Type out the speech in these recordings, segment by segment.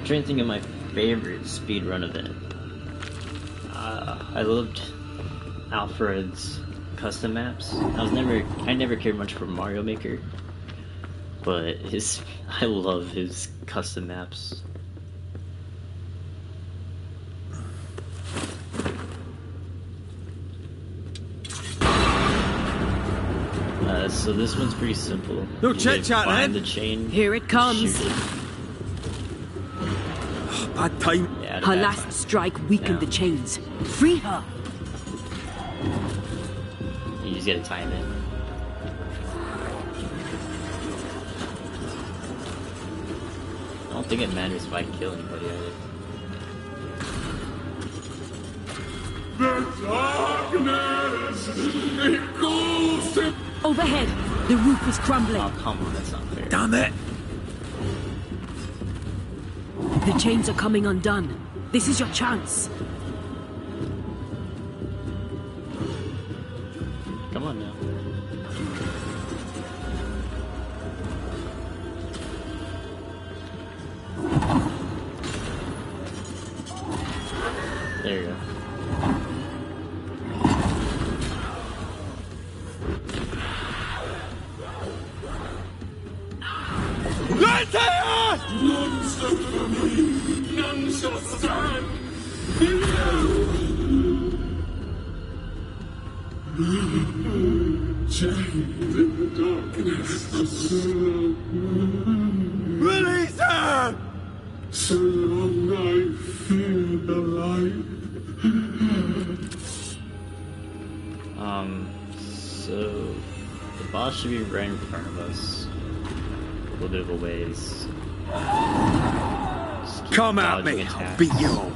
trying to think of my favorite speedrun event. I loved Alfred's custom maps. I never cared much for Mario Maker, but I love his custom maps. So this one's pretty simple. No chit-chat, find the chain. Here it comes. Shoot it. Oh, bad time. Yeah, Her last strike weakened the chains. Free her. You just gotta time it. I don't think it matters if I kill anybody either. The darkness, it goes to... Overhead, the roof is crumbling. Oh, come on, that's not fair. Damn it! The chains are coming undone. This is your chance. Come on now. There you go. None shall for me, none shall stand below. Chained in the darkness, release her! So long I fear the light. So the boss should be right in front of us. A little bit of a ways. Come at me, I'll beat you all.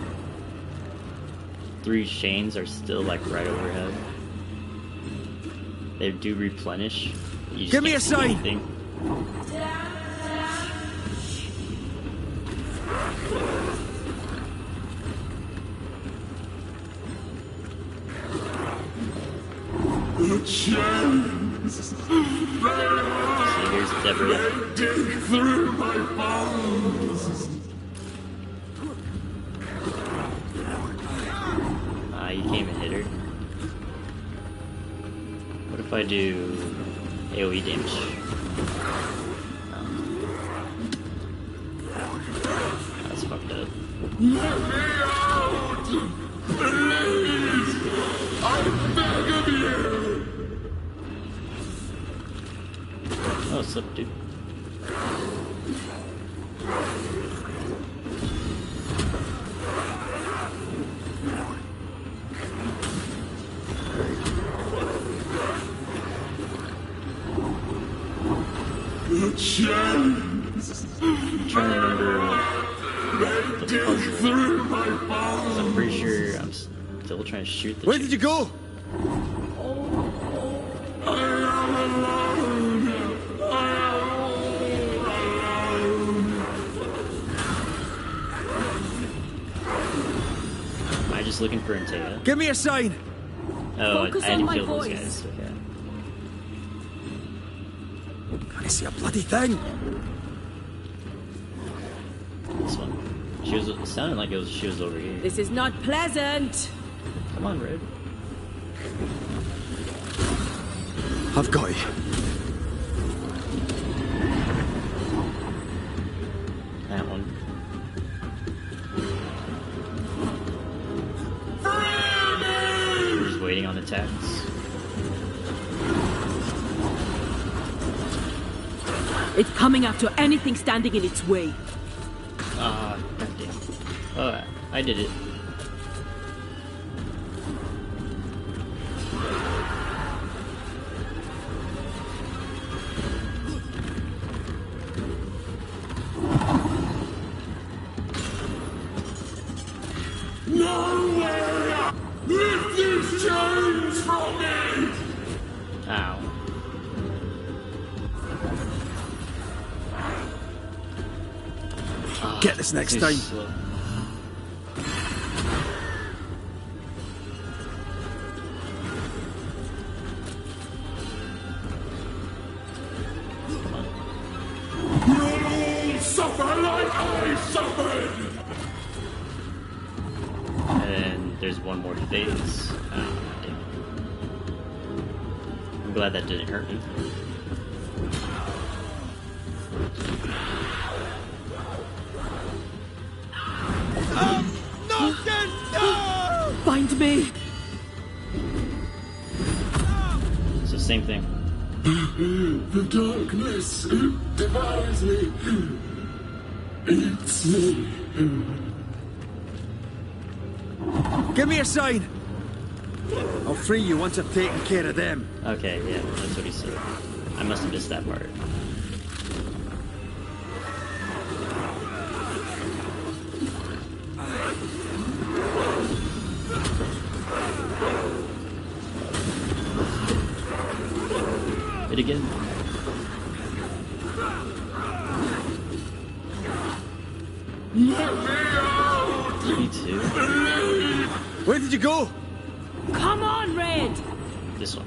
3 chains are still like right overhead. They do replenish. You just Give me can't a see sign. anything. The chains, See, here's Deborah. they dig through my bones. You can't even hit her. What if I do AoE damage? That's fucked up. Let me out! Please! I beg of you! Oh, what's up, dude? The chains, I'm trying to remember they the dig puzzle. through my bones. I'm pretty sure I'm still trying to shoot the Where chain. did you go? I am alone. I am all alone. Am I just looking for Antea? Give me a sign. Oh, Focus I didn't on my kill those voice. guys. Okay. Can't see a bloody thing. This one. She was. It sounded like she was over here. This is not pleasant. Come on, Red. I've got you. That one. We're just waiting on attacks. It's coming after anything standing in its way. Goddamn. Oh, I did it. No way! Lift these chains from me! Ow. Get this next Too time. slow. You'll all suffer like I suffered! And there's one more phase. Oh, damn. I'm glad that didn't hurt me. Find me! So same thing. The darkness devours me. Eats me. Give me a sign! I'll free you once I've taken care of them. Okay, yeah, that's what he said. I must have missed that part. It again. Me too. Where did you go? Come on, Red! This one.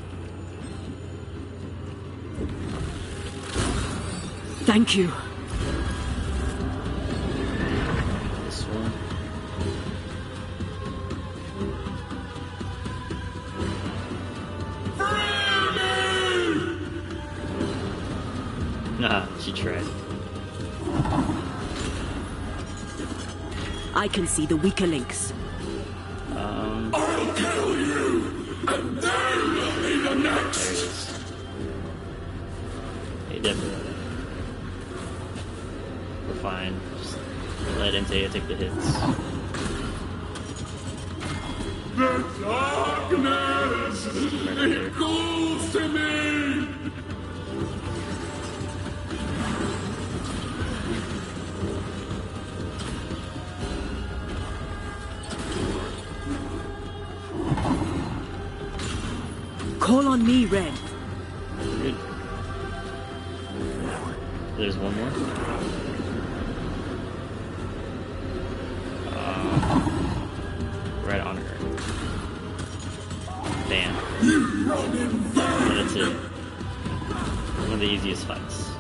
Thank you. This one. Nah, she tried. I can see the weaker links. I'll kill you, and they will be the There next. it is. Hey, Deborah. We're fine. Just let Entei take the hits. The darkness, it calls to me. Call on me, Red. Good. There's one more. Right on her. Bam. And that's it. One of the easiest fights.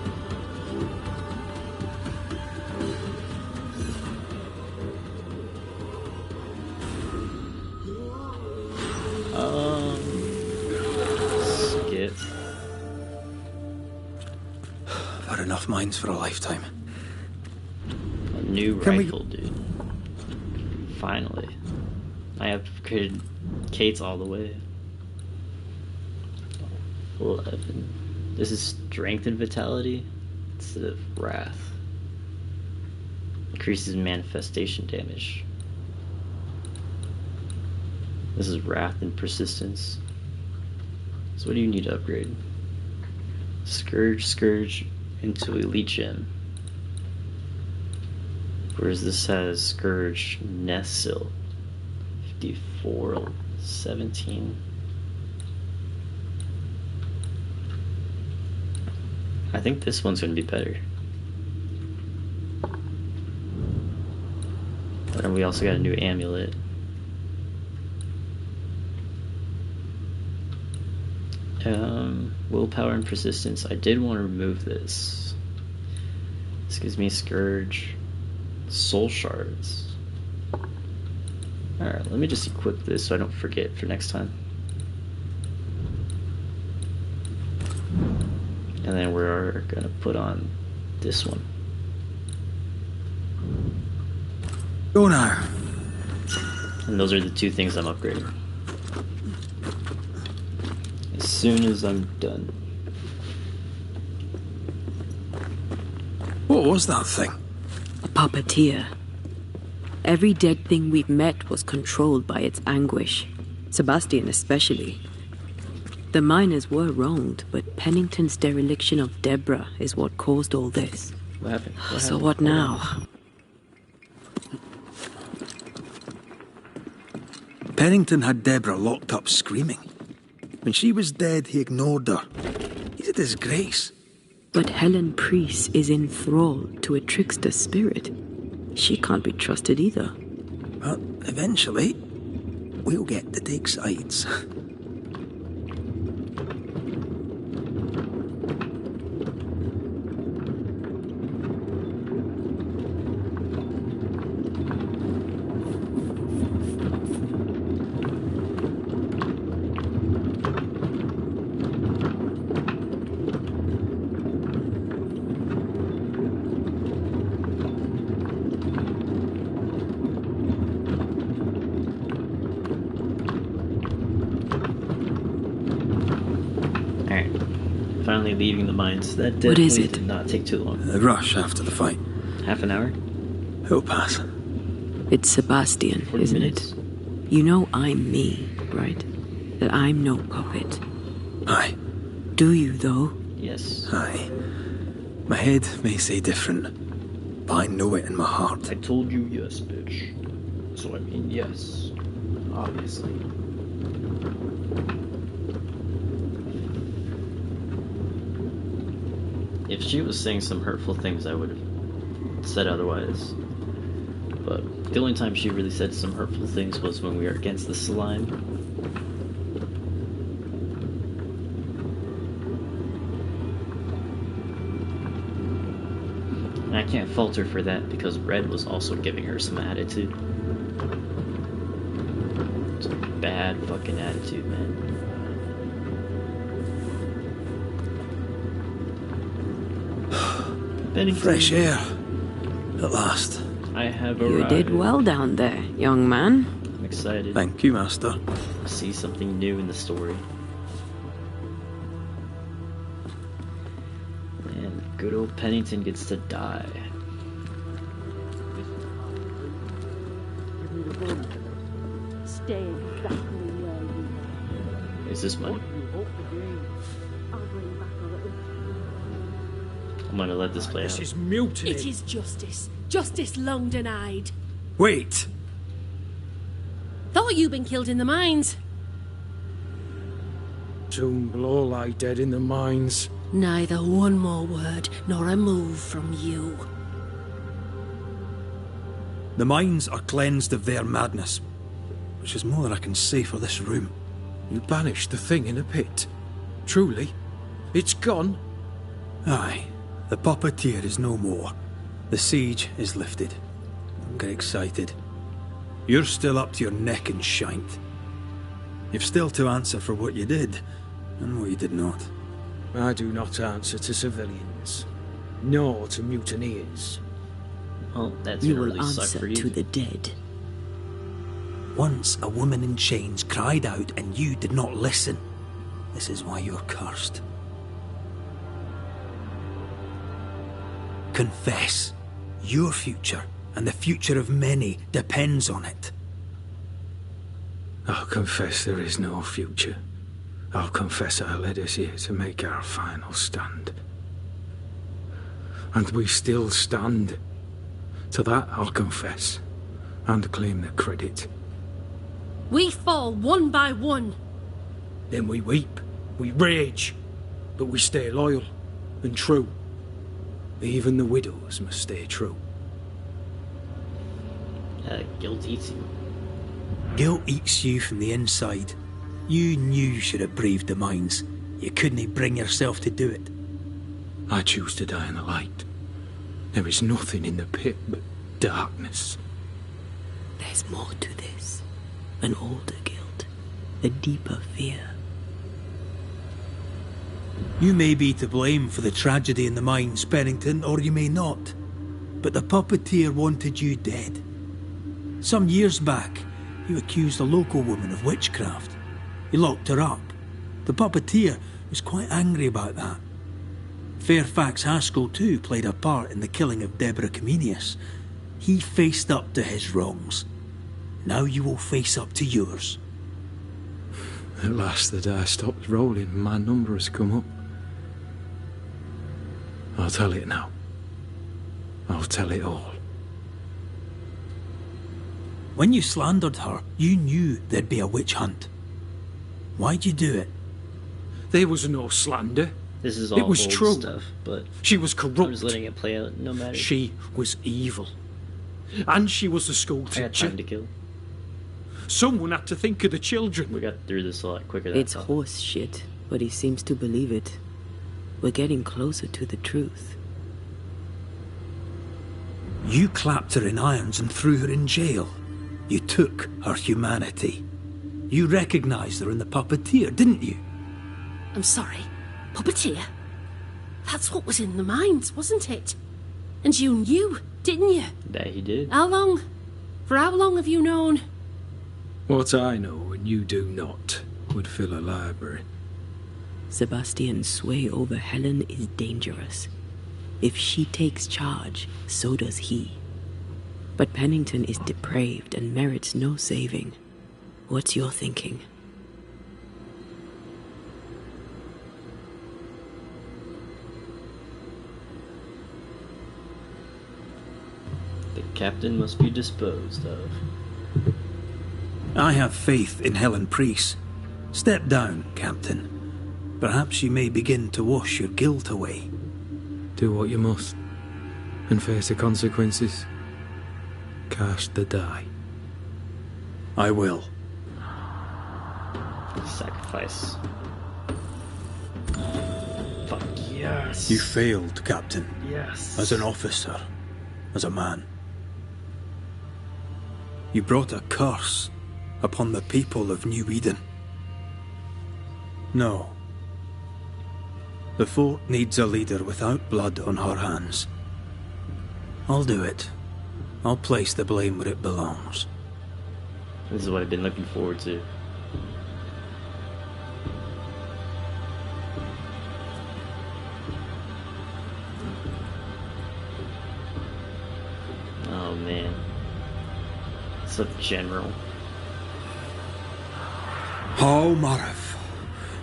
Skip. I've had enough mines for a lifetime. A new Can we- rifle, dude. Finally. I have upgraded Kate's all the way. 11. This is strength and vitality instead of wrath. Increases manifestation damage. This is wrath and persistence. So what do you need to upgrade? Scourge into elite gem. Whereas this has Scourge Nessil. 54, 17. I think this one's going to be better. And we also got a new amulet. Willpower and persistence. I did want to remove this. This gives me Scourge. Soul shards. Alright, let me just equip this so I don't forget for next time. And then we're gonna put on this one. Go now. And those are the two things I'm upgrading. As soon as I'm done. What was that thing? A puppeteer. Every dead thing we've met was controlled by its anguish. Sebastian especially. The miners were wronged, but Pennington's dereliction of Deborah is what caused all this. What happened? So what now? Pennington had Deborah locked up screaming. When she was dead, he ignored her. He's a disgrace. But Helen Priest is enthralled to a trickster spirit. She can't be trusted either. But eventually, we'll get to take sides. finally leaving the mines. That What is definitely it? did not take too long. The rush after the fight. Half an hour? It'll pass. It's Sebastian, 40 isn't minutes? it? You know I'm me, right? That I'm no puppet. Aye, Do you, though? Yes. aye. My head may say different, but I know it in my heart. I told you yes, bitch. So I mean yes. Obviously. If she was saying some hurtful things, I would have said otherwise. But the only time she really said some hurtful things was when we were against the slime. And I can't fault her for that because Red was also giving her some attitude. It's a bad fucking attitude, man. Pennington. Fresh air. At last. I have You arrived. did well down there, young man. I'm excited Thank you, Master. to see something new in the story. And good old Pennington gets to die. Stay exactly where you are. Is this money? I'll bring back a little. I'm gonna let this play This out. is mutiny. It is justice. Justice long denied. Wait! Thought you'd been killed in the mines. Soon will all lie dead in the mines. Neither one more word nor a move from you. The mines are cleansed of their madness, which is more than I can say for this room. You banished the thing in a pit. Truly, it's gone. Aye, the puppeteer is no more. The siege is lifted. Don't get excited. You're still up to your neck in shite. You've still to answer for what you did, and what you did not. I do not answer to civilians, nor to mutineers. Oh, that's You gonna will really suck answer for you. to the dead. Once a woman in chains cried out and you did not listen. This is why you're cursed. Confess. Your future and the future of many depends on it. I'll confess there is no future. I'll confess I led us here to make our final stand. And we still stand. To that I'll confess, and claim the credit. We fall one by one. Then we weep, we rage, but we stay loyal and true. Even the widows must stay true. Guilt eats you. Guilt eats you from the inside. You knew you should have braved the mines. You couldn't bring yourself to do it. I choose to die in the light. There is nothing in the pit but darkness. There's more to this. An older guilt. A deeper fear. You may be to blame for the tragedy in the mines, Pennington, or you may not. But the puppeteer wanted you dead. Some years back, you accused a local woman of witchcraft. You locked her up. The puppeteer was quite angry about that. Fairfax Haskell too played a part in the killing of Gr1mScyth3's. He faced up to his wrongs. Now you will face up to yours. At last the die stops rolling and my number has come up. I'll tell it now. I'll tell it all. When you slandered her, you knew there'd be a witch hunt. Why'd you do it? There was no slander. This is all It was old true. stuff, but She was I'm corrupt. just letting it play out no matter. She was evil. And she was a school I got time teacher. to kill. Someone had to think of the children. We got through this a lot quicker than It's I thought. horse shit, but he seems to believe it. We're getting closer to the truth. You clapped her in irons and threw her in jail. You took her humanity. You recognised her in the puppeteer, didn't you? I'm sorry. Puppeteer? That's what was in the mines, wasn't it? And you knew, didn't you? That he did. How long? For how long have you known? What I know and you do not would fill a library. Sebastian's sway over Helen is dangerous. If she takes charge, so does he. But Pennington is depraved and merits no saving. What's your thinking? The captain must be disposed of. I have faith in Helen Priest. Step down, Captain. Perhaps you may begin to wash your guilt away. Do what you must, and face the consequences. Cast the die. I will. Sacrifice. Fuck yes. You failed, Captain. Yes. As an officer. As a man. You brought a curse upon the people of New Eden. No. The fort needs a leader without blood on her hands. I'll do it. I'll place the blame where it belongs. This is what I've been looking forward to. Oh man. It's a general. How Marif.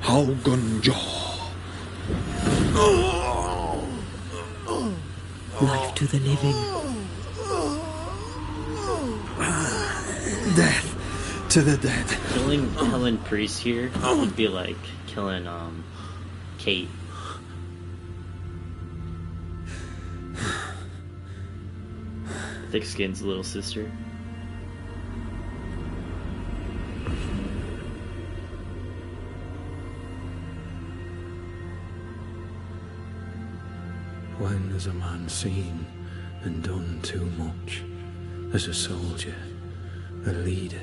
How Gunjaw. Life to the living. Death to the dead. Killing Helen Priest here would be like killing Kate. Thick Skin's little sister. When has a man seen and done too much? As a soldier, a leader,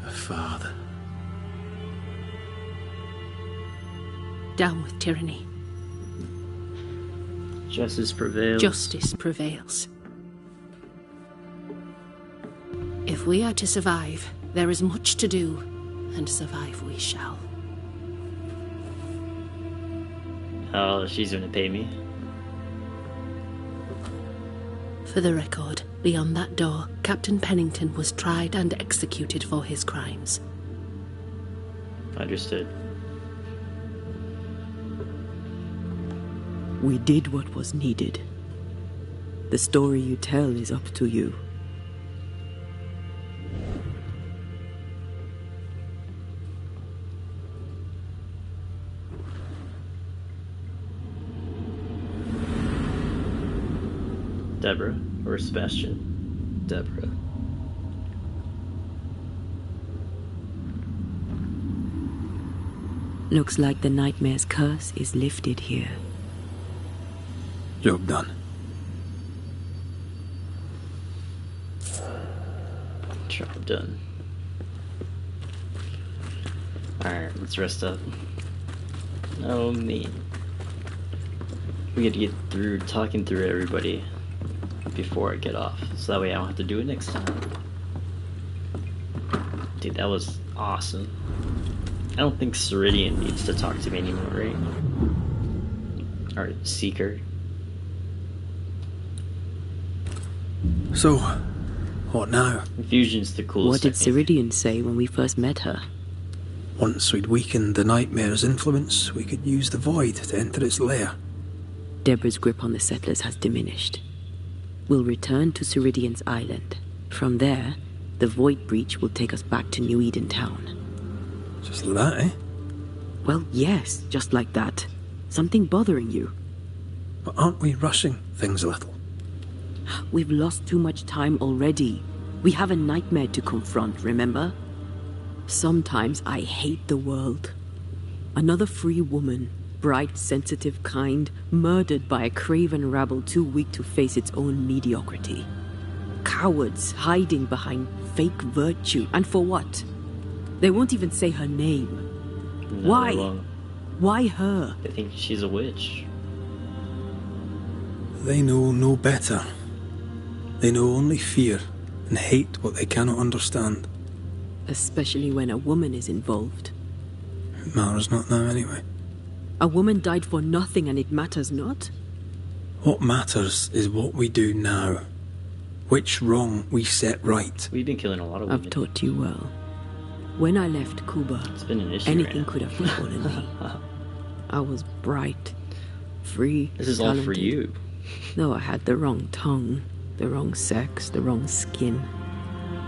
a father. Down with tyranny. Justice prevails. Justice prevails. If we are to survive, there is much to do, and survive we shall. Oh, she's gonna pay me. For the record, beyond that door, Captain Pennington was tried and executed for his crimes. Understood. We did what was needed. The story you tell is up to you. Deborah or Sebastian? Deborah. Looks like the nightmare's curse is lifted here. Job done. Job done. Alright, let's rest up. Oh me. We gotta get through talking through everybody before I get off, so that way I don't have to do it next time. Dude, that was awesome. I don't think Ceridian needs to talk to me anymore, right? Or Seeker. So, what now? Infusion's the coolest. What did I think. Ceridian say when we first met her? Once we'd weakened the nightmare's influence, we could use the void to enter its lair. Deborah's grip on the settlers has diminished. We'll return to Ceridian's island. From there, the void breach will take us back to New Eden town. Just like that, eh? Well, yes, just like that. Something bothering you. But aren't we rushing things a little? We've lost too much time already. We have a nightmare to confront, remember? Sometimes I hate the world. Another free woman, bright, sensitive, kind, murdered by a craven rabble too weak to face its own mediocrity. Cowards hiding behind fake virtue. And for what? They won't even say her name. No, Why? they won't. Why her? They think she's a witch. They know no better. They know only fear and hate what they cannot understand. Especially when a woman is involved. It matters not now anyway. A woman died for nothing and it matters not? What matters is what we do now. Which wrong we set right. We've been killing a lot of women. I've taught you well. When I left Cuba, It's been an issue. anything right could have befallen me. I was bright, free, This is all for talented. you. Though I had the wrong tongue, the wrong sex, the wrong skin.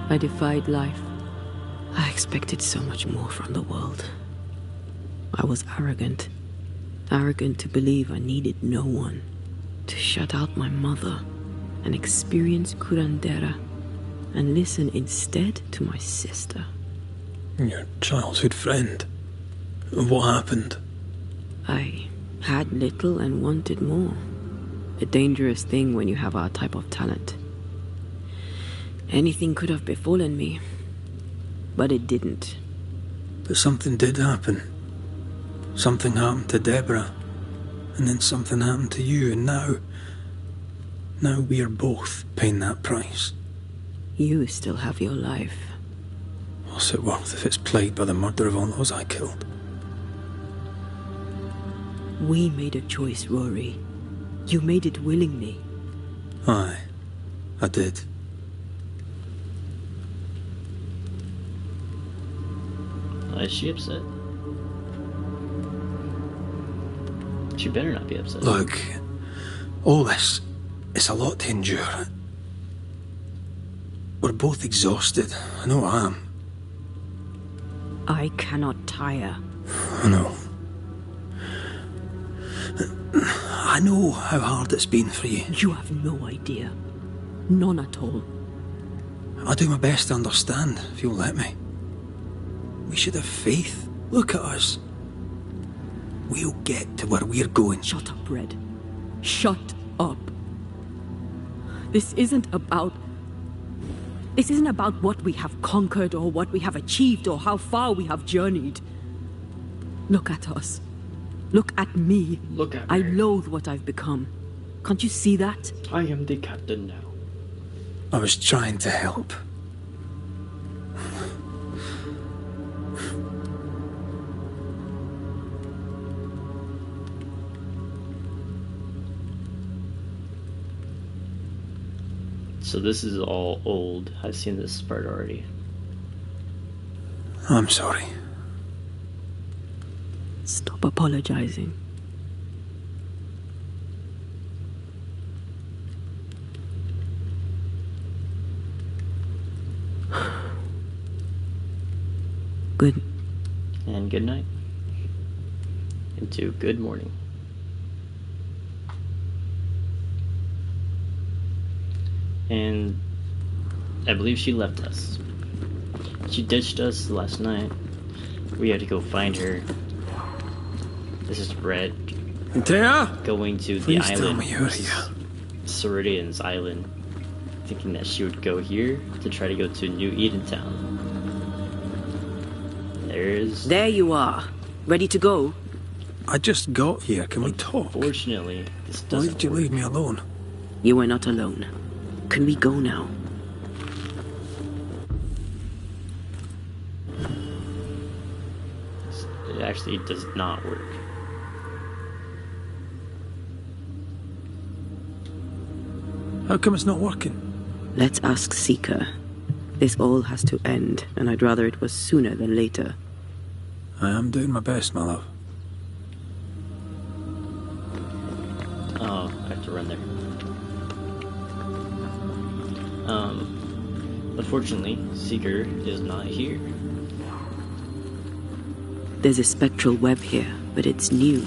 I defied life. I expected so much more from the world. I was arrogant. Arrogant to believe I needed no one. To shut out my mother and experience curandera and listen instead to my sister. Your childhood friend. What happened? I had little and wanted more. A dangerous thing when you have our type of talent. Anything could have befallen me, but it didn't. But something did happen. Something happened to Deborah. And then something happened to you, and now we're both paying that price. You still have your life. What's it worth if it's plagued by the murder of all those I killed? We made a choice, Rory. You made it willingly. Aye, I did. Is she upset? She better not be upset. Look, all this, it's a lot to endure. We're both exhausted. I know I am. I cannot tire. I know. I know how hard it's been for you. You have no idea. None at all. I'll do my best to understand, if you'll let me. We should have faith. Look at us. We'll get to where we're going. Shut up, Red. Shut up. This isn't about what we have conquered or what we have achieved or how far we have journeyed. Look at us. Look at me. Look at I me. loathe what I've become. Can't you see that? I am the captain now. I was trying to help. So this is all old. I've seen this part already. I'm sorry. Stop apologizing. Good. And good night. Into good morning. And I believe she left us. She ditched us last night. We had to go find her. This is Red Antea? going to the Please tell island. me you're This is here. Ceridian's island. Thinking that she would go here to try to go to New Edentown. There you are. Ready to go? I just got here. Can we talk? Fortunately, this Why doesn't did you work. leave me alone? You are not alone. Can we go now? It actually does not work. How come it's not working? Let's ask Seeker. This all has to end, and I'd rather it was sooner than later. I am doing my best, my love. Oh, I have to run there. Unfortunately, Seeker is not here. There's a spectral web here, but it's new.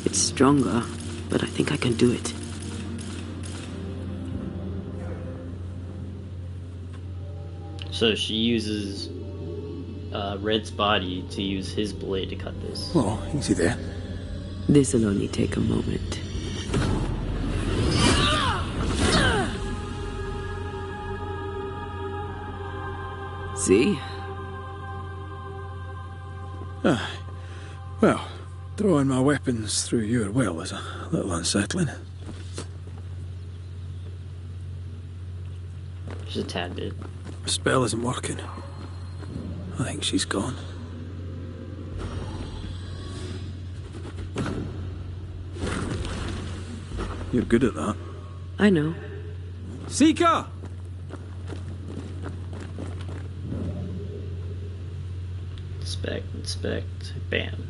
It's stronger, but I think I can do it. So she uses Red's body to use his blade to cut this. Oh, easy there. This'll only take a moment. See? Well, throwing my weapons through your will is a little unsettling. Just a tad bit. The spell isn't working. I think she's gone. You're good at that. I know. Seeker! Inspect, bam.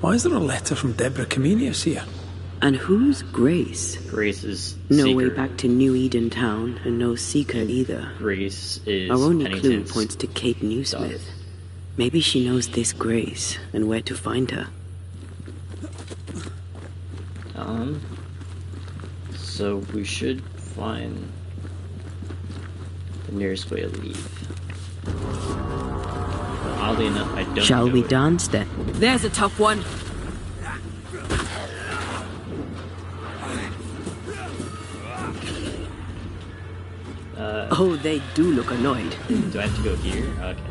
Why is there a letter from Deborah Comenius here? And who's Grace? Grace is No Seeker. way back to New Eden Town, and no Seeker either. Grace is Our only clue Pennington's points to Kate Newsmith. daughter. Maybe she knows this Grace, and where to find her. So we should find the nearest way to leave. But oddly enough, I don't Shall know we it. dance then? There's a tough one. Oh, they do look annoyed. Do I have to go here? Okay.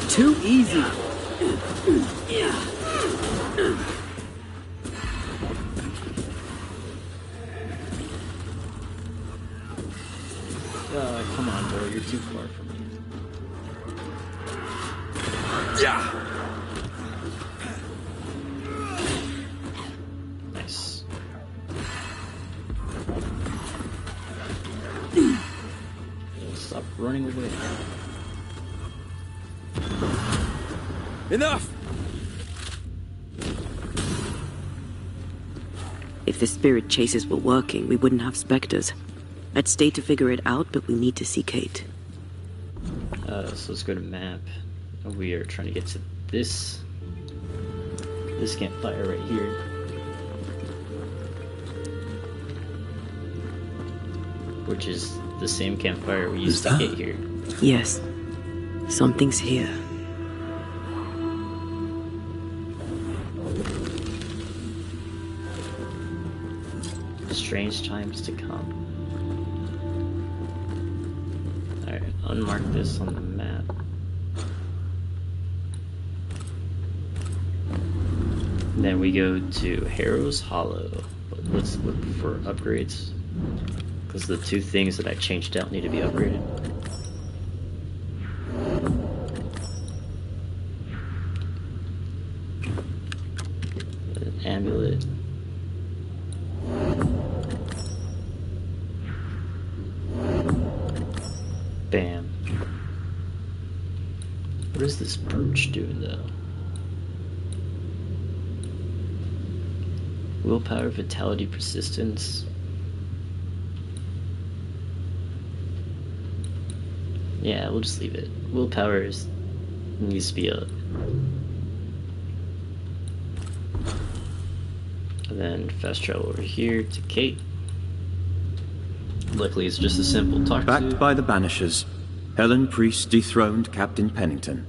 Too easy. Come on, bro. You're too far from me. Nice. Stop running away. Enough! If the spirit chases were working, we wouldn't have specters. I'd stay to figure it out, but we need to see Kate. So let's go to map. We are trying to get to this campfire right here. Which is the same campfire we used to get here. Yes. Something's here. Strange times to come. Alright, unmark this on the map. And then we go to Harrow's Hollow. Let's look for upgrades. Because the two things that I changed out need to be upgraded. An amulet. Bam. What is this brooch doing though? Willpower, vitality, persistence. Yeah, we'll just leave it. Willpower needs to be up. And then fast travel over here to Kate. Luckily, it's just a simple talk Backed to. by the Banishers, Helen Priest dethroned Captain Pennington.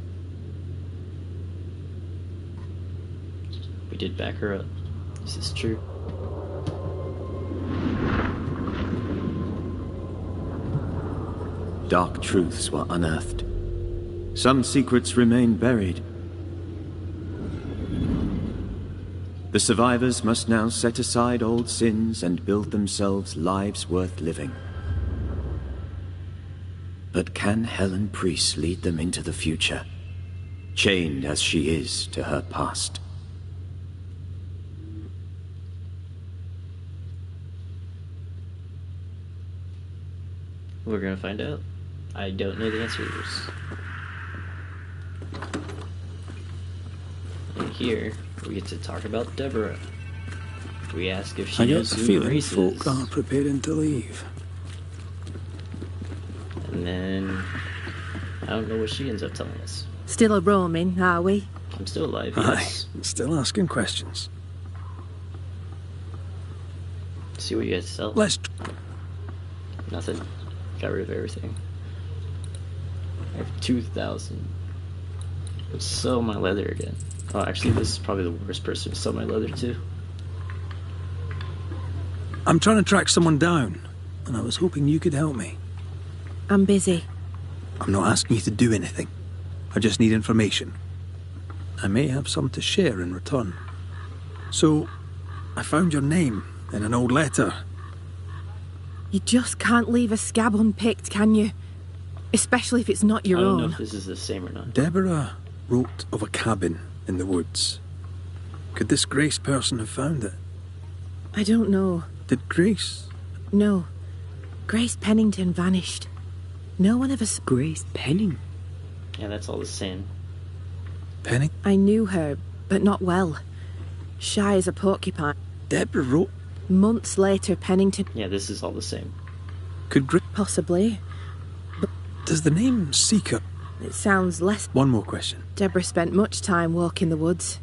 We did back her up. This is true. Dark truths were unearthed. Some secrets remain buried. The survivors must now set aside old sins and build themselves lives worth living. But can Helen Priest lead them into the future, chained as she is to her past? We're gonna find out. I don't know the answers. And here, we get to talk about Deborah. We ask if she I get knows the who feeling Grace folk is. are preparing to leave. And then, I don't know what she ends up telling us. Still a roaming, are we? I'm still alive, Aye, yes. still asking questions. See what you guys sell. Let's... Nothing. Got rid of everything. I have 2,000. Let's sell my leather again. Oh, actually, this is probably the worst person to sell my leather to. I'm trying to track someone down, and I was hoping you could help me. I'm busy. I'm not asking you to do anything. I just need information. I may have some to share in return. So, I found your name in an old letter. You just can't leave a scab unpicked, can you? Especially if it's not your I don't know own. if this is the same or not. Deborah wrote of a cabin in the woods. Could this Grace person have found it? I don't know. Did Grace? No. Grace Pennington vanished. No one ever saw... Grace Pennington? Yeah, that's all the same. Penny? I knew her, but not well. Shy as a porcupine. Deborah wrote... Months later, Pennington... Yeah, this is all the same. Could Grace... Possibly. Does the name Seeker... It sounds less... One more question. Deborah spent much time walking the woods.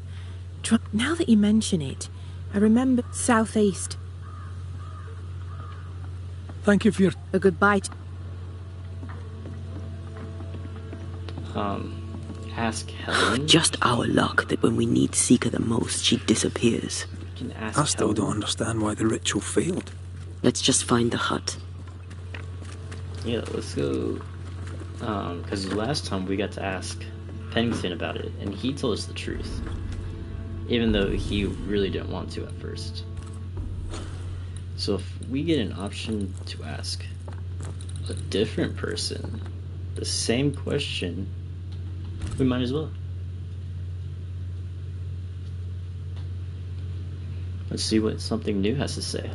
Now that you mention it, I remember southeast. Thank you for your... A goodbye to... Ask Helen. Just our luck that when we need Seeker the most, she disappears. You can ask I still Helen. don't understand why the ritual failed. Let's just find the hut. Yeah, let's go. Because the last time we got to ask Pennington about it, and he told us the truth. Even though he really didn't want to at first. So if we get an option to ask a different person the same question, we might as well. Let's see what something new has to say.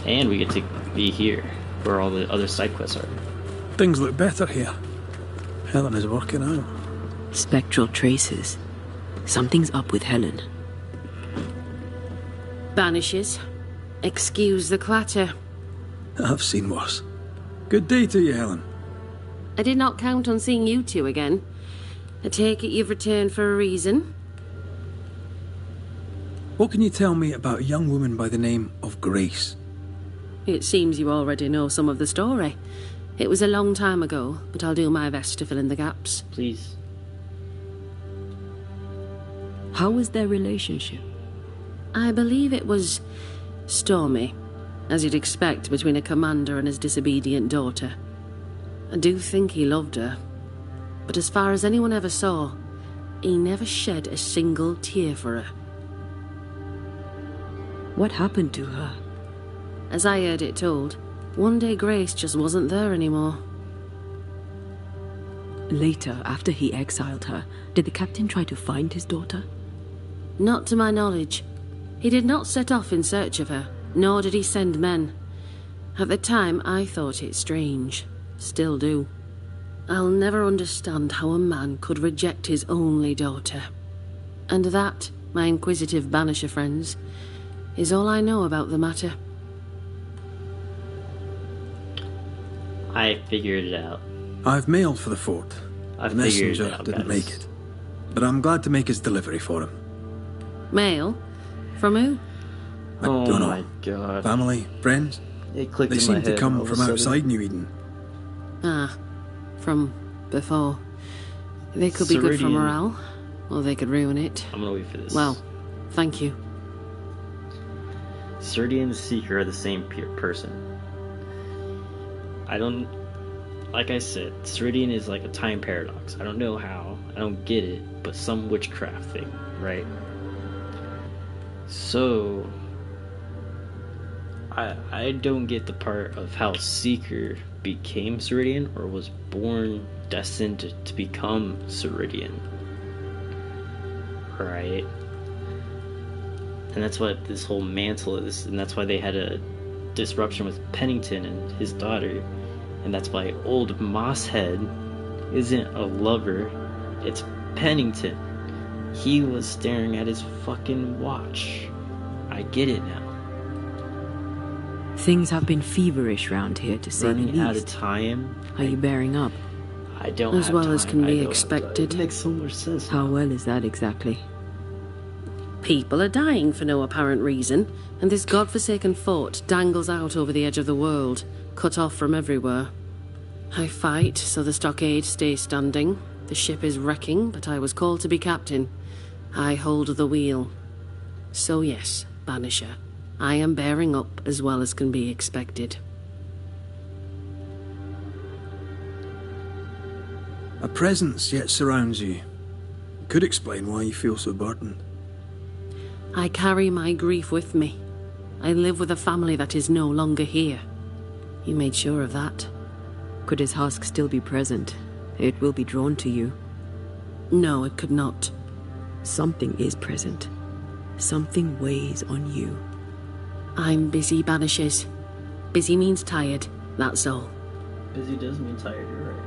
And we get to be here, where all the other side quests are. Things look better here. Helen is working out. Spectral traces. Something's up with Helen. Banishers. Excuse the clatter. I've seen worse. Good day to you, Helen. I did not count on seeing you two again. I take it you've returned for a reason? What can you tell me about a young woman by the name of Grace? It seems you already know some of the story. It was a long time ago, but I'll do my best to fill in the gaps. Please. How was their relationship? I believe it was stormy, as you'd expect between a commander and his disobedient daughter. I do think he loved her, but as far as anyone ever saw, he never shed a single tear for her. What happened to her? As I heard it told, one day Grace just wasn't there anymore. Later, after he exiled her, did the captain try to find his daughter? Not to my knowledge. He did not set off in search of her, nor did he send men. At the time, I thought it strange. Still do. I'll never understand how a man could reject his only daughter. And that, my inquisitive Banisher friends, is all I know about the matter. I figured it out. I've mailed for the fort. I The figured it messenger out, didn't guys. make it. But I'm glad to make his delivery for him. Mail? From who? I Oh don't know. my god. Family? Friends? It clicked They in my seem to head come all of a from sudden. outside New Eden. Ah, from before. They could be good for Ceridian. morale, or they could ruin it. I'm gonna wait for this. Well, thank you. Ceridian and Seeker are the same person. I don't... Like I said, Ceridian is like a time paradox. I don't know how. I don't get it. But some witchcraft thing, right? So... I don't get the part of how Seeker became Ceridian or was born destined to become Ceridian. Right? And that's what this whole mantle is, and that's why they had a disruption with Pennington and his daughter. And that's why old Mosshead isn't a lover, it's Pennington. He was staring at his fucking watch. I get it now. Things have been feverish round here, to say the Running out of least. time. Are you bearing up? I don't As have well as time. can I be don't have expected. time. It makes so much sense. How well is that exactly? People are dying for no apparent reason, and this godforsaken fort dangles out over the edge of the world, cut off from everywhere. I fight so the stockade stays standing. The ship is wrecking, but I was called to be captain. I hold the wheel. So yes, Banisher, I am bearing up as well as can be expected. A presence yet surrounds you. Could explain why you feel so burdened. I carry my grief with me. I live with a family that is no longer here. You made sure of that. Could his husk still be present? It will be drawn to you. No, it could not. Something is present. Something weighs on you. I'm busy, Banishers. Busy means tired, that's all. Busy does mean tired, you're right.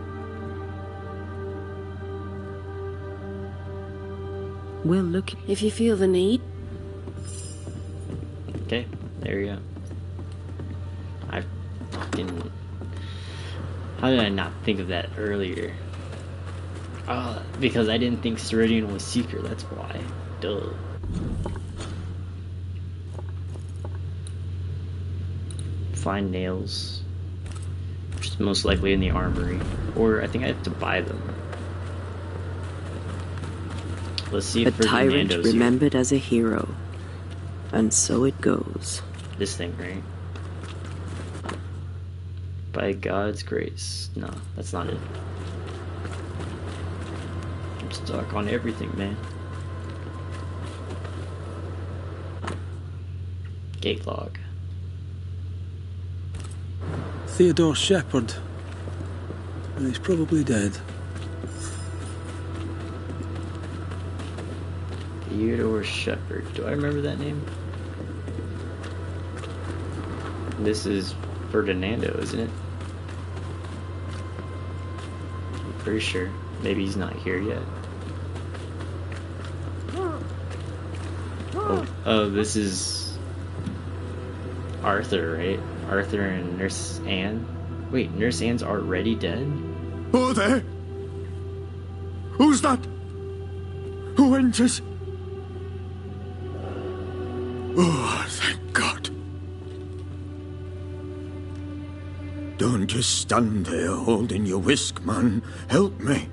We'll look. If you feel the need. Okay, there you go. I fucking... How did I not think of that earlier? Because I didn't think Ceridian was secret, that's why. Duh. Find nails. Which is most likely in the armory. Or I think I have to buy them. Let's see A if tyrant Ferdinando's remembered as a hero. And so it goes. This thing, right? By God's grace. No, that's not it. I'm stuck on everything, man. Gate log. Theodore Shepherd. He's probably dead. Theodore Shepherd. Do I remember that name? This is Ferdinando, isn't it? I'm pretty sure. Maybe he's not here yet. Oh, this is Arthur, right? Arthur and Nurse Anne? Wait, Nurse Anne's already dead? Who are they? Who's that? Who enters? Oh, thank God. Don't just stand there holding your whisk, man. Help me.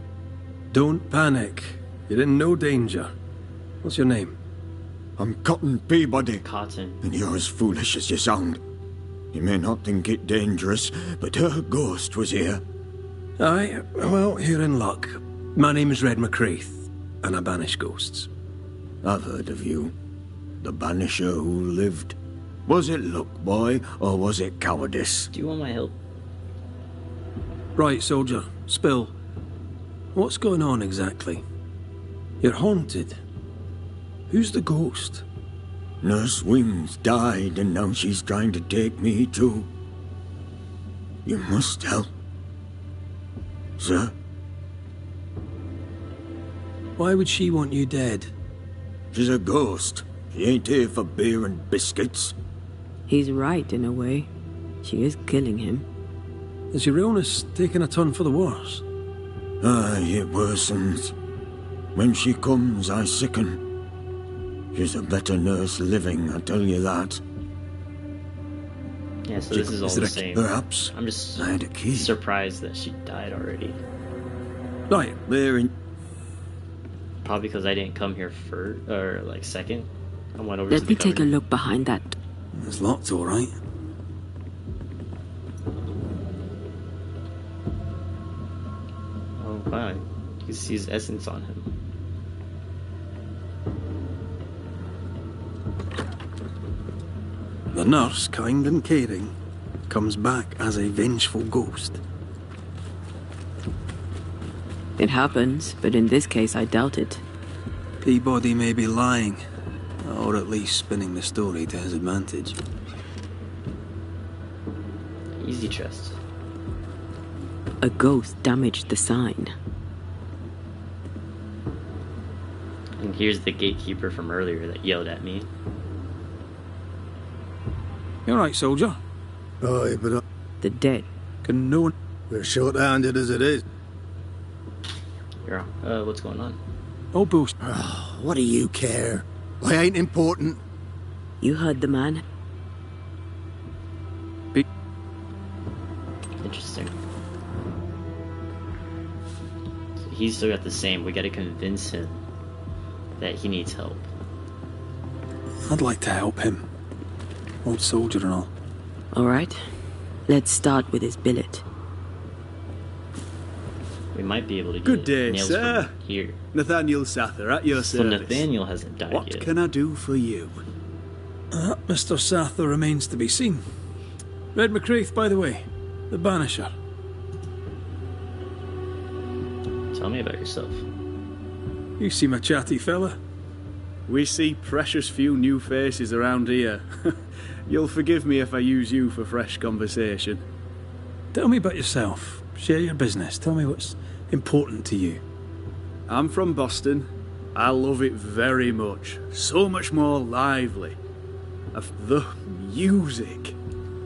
Don't panic. You're in no danger. What's your name? I'm Cotton Peabody. Cotton. And you're as foolish as you sound. You may not think it dangerous, but her ghost was here. Aye, well, you're in luck. My name is Gr1mScyth3's, and I banish ghosts. I've heard of you. The Banisher who lived. Was it luck, boy, or was it cowardice? Do you want my help? Right, soldier. Spill. What's going on exactly? You're haunted. Who's the ghost? Nurse Wings died, and now she's trying to take me too. You must help. Sir? Why would she want you dead? She's a ghost. She ain't here for beer and biscuits. He's right in a way. She is killing him. Is your illness taking a turn for the worse? Aye, it worsens. When she comes, I sicken. She's a better nurse living, I tell you that. Yeah, so this is all the same. Perhaps. I'm just I had a key. surprised that she died already. Right. There in... Probably because I didn't come here first, or like second. I went over to Let the me take a covenant. look behind that. It's locked, all right. Oh wow, you can see his essence on him. The nurse, kind and caring, comes back as a vengeful ghost. It happens, but in this case I doubt it. Peabody may be lying, or at least spinning the story to his advantage. Easy chest. A ghost damaged the sign. And here's the gatekeeper from earlier that yelled at me. You're right, soldier. Aye, but The dead. Can no one... we're short-handed as it is. You're what's going on? Oh, boost. What do you care? I ain't important. You heard the man. Interesting. So he's still got the same. We gotta convince him that he needs help. I'd like to help him. Old soldier and all. All right. Let's start with his billet. We might be able to get Good day, nails sir. from here. Nathaniel Sather at your So service. Nathaniel hasn't died What yet. can I do for you? Mr. Sather remains to be seen. Red McCraith, by the way, the Banisher. Tell me about yourself. You seem a chatty fella. We see precious few new faces around here. You'll forgive me if I use you for fresh conversation. Tell me about yourself. Share your business. Tell me what's important to you. I'm from Boston. I love it very much. So much more lively. The music.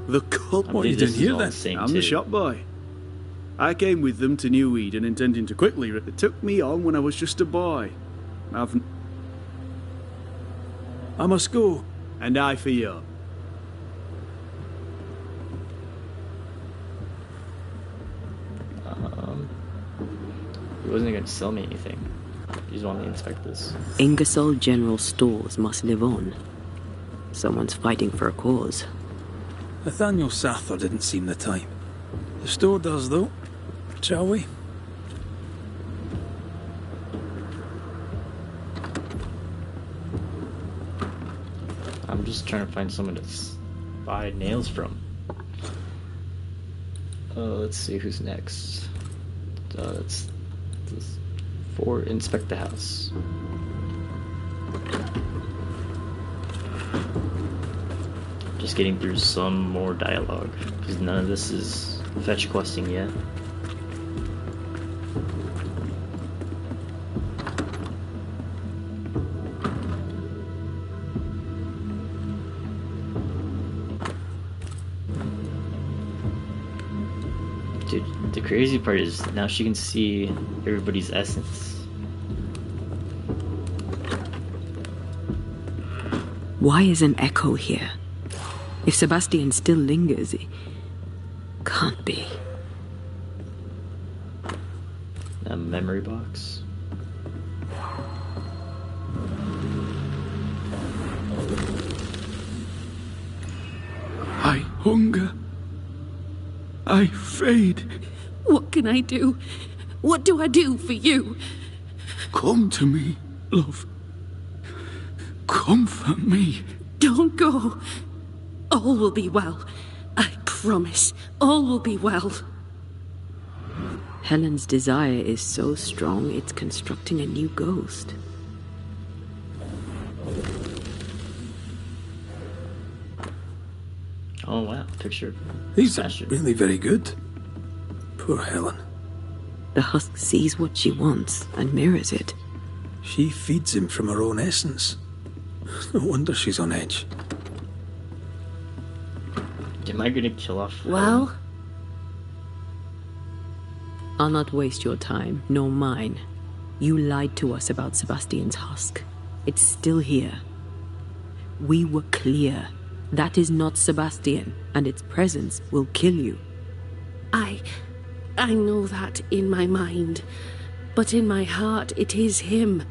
The cult. What are you doing here then? I'm the shop boy. I came with them to New Eden intending to quickly... They took me on when I was just a boy. I must go. And I for you. He wasn't going to sell me anything. He just wanted me to inspect this. Ingersoll General Stores must live on. Someone's fighting for a cause. Nathaniel Sather didn't seem the type. The store does, though. Shall we? I'm just trying to find someone to buy nails from. Let's see who's next. It's for inspect the house. Just getting through some more dialogue because none of this is fetch questing yet. Dude, the crazy part is now she can see everybody's essence. Why is an echo here? If Sebastian still lingers, it can't be. A memory box. I hunger. I fade. What can I do? What do I do for you? Come to me, love. Comfort me. Don't go. All will be well. I promise. All will be well. Helen's desire is so strong, it's constructing a new ghost. Oh wow, picture. These are really very good. Poor Helen. The husk sees what she wants and mirrors it. She feeds him from her own essence. No wonder she's on edge. Am I gonna kill off? Well? I'll not waste your time, nor mine. You lied to us about Sebastian's husk. It's still here. We were clear. That is not Sebastian, and its presence will kill you. I know that in my mind, but in my heart it is him.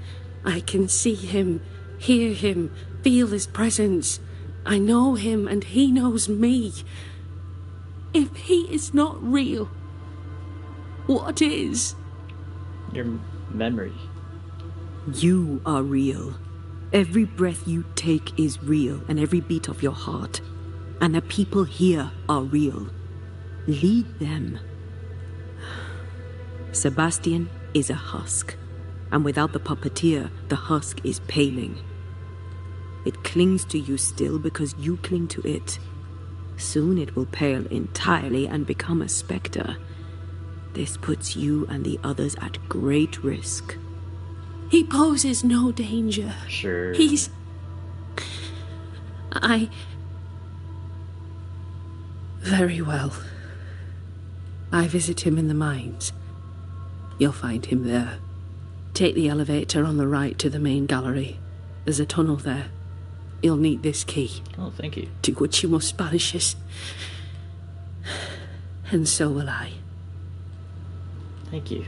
I can see him, hear him, feel his presence. I know him and he knows me. If he is not real, what is? Your memory. You are real. Every breath you take is real, and every beat of your heart. And the people here are real. Lead them. Sebastian is a husk, and without the puppeteer, the husk is paling. It clings to you still because you cling to it. Soon it will pale entirely and become a spectre. This puts you and the others at great risk. He poses no danger. Sure. Very well. I visit him in the mines. You'll find him there. Take the elevator on the right to the main gallery. There's a tunnel there. You'll need this key. Oh, thank you. Do what you must, Banishers. And so will I. Thank you.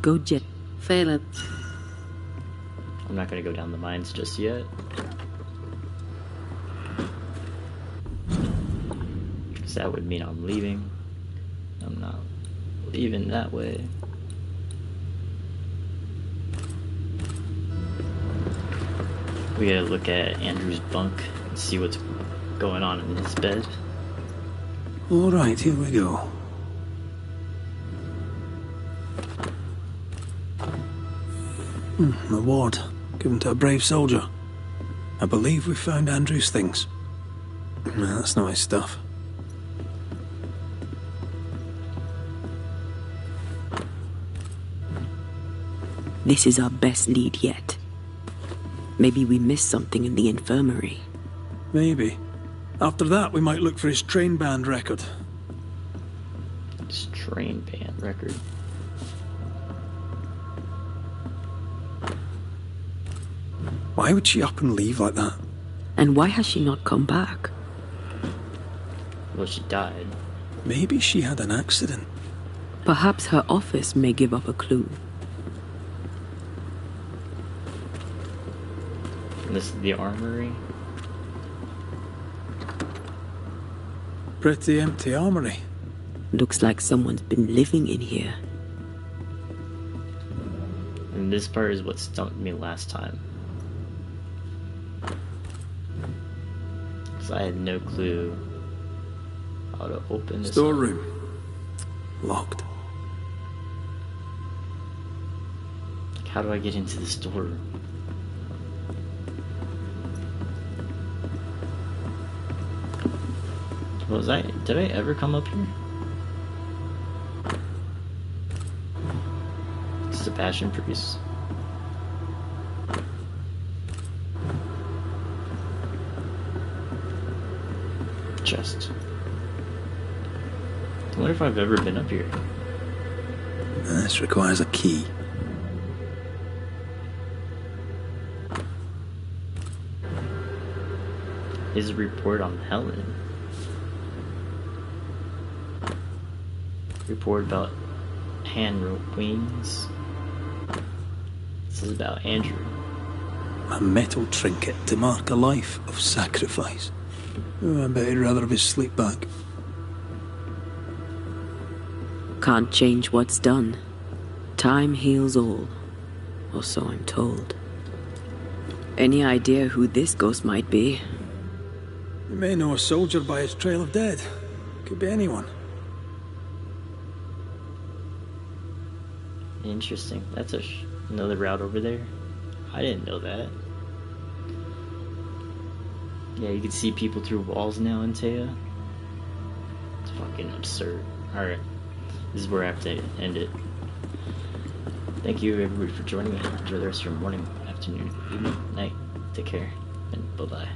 Go jet. Phelan. I'm not gonna go down the mines just yet. Because that would mean I'm leaving. I'm not leaving that way. We gotta look at Andrew's bunk. see what's going on in his bed. Alright, here we go. An award given to a brave soldier. I believe we found Andrew's things. No, that's not his stuff. This is our best lead yet. Maybe we missed something in the infirmary. Maybe. After that, we might look for his train band record. His train band record. Why would she up and leave like that? And why has she not come back? Well, she died. Maybe she had an accident. Perhaps her office may give up a clue. And this is the armory. Pretty empty armory. Looks like someone's been living in here. And this part is what stumped me last time. Because I had no clue how to open this. Storeroom. Locked. Like, how do I get into the storeroom? Did I ever come up here? It's the Passion Priest. Chest. I wonder if I've ever been up here. This requires a key. His report on Helen. Report about hand rope wings. This is about Andrew. A metal trinket to mark a life of sacrifice. Oh, I bet he'd rather have his sleep bag. Can't change what's done. Time heals all. Or so I'm told. Any idea who this ghost might be? You may know a soldier by his trail of dead. Could be anyone. Interesting. That's another route over there. I didn't know that. Yeah, you can see people through walls now in Taya. It's fucking absurd. Alright. This is where I have to end it. Thank you everybody for joining me. Enjoy the rest of your morning, afternoon, evening, night. Take care, and bye-bye.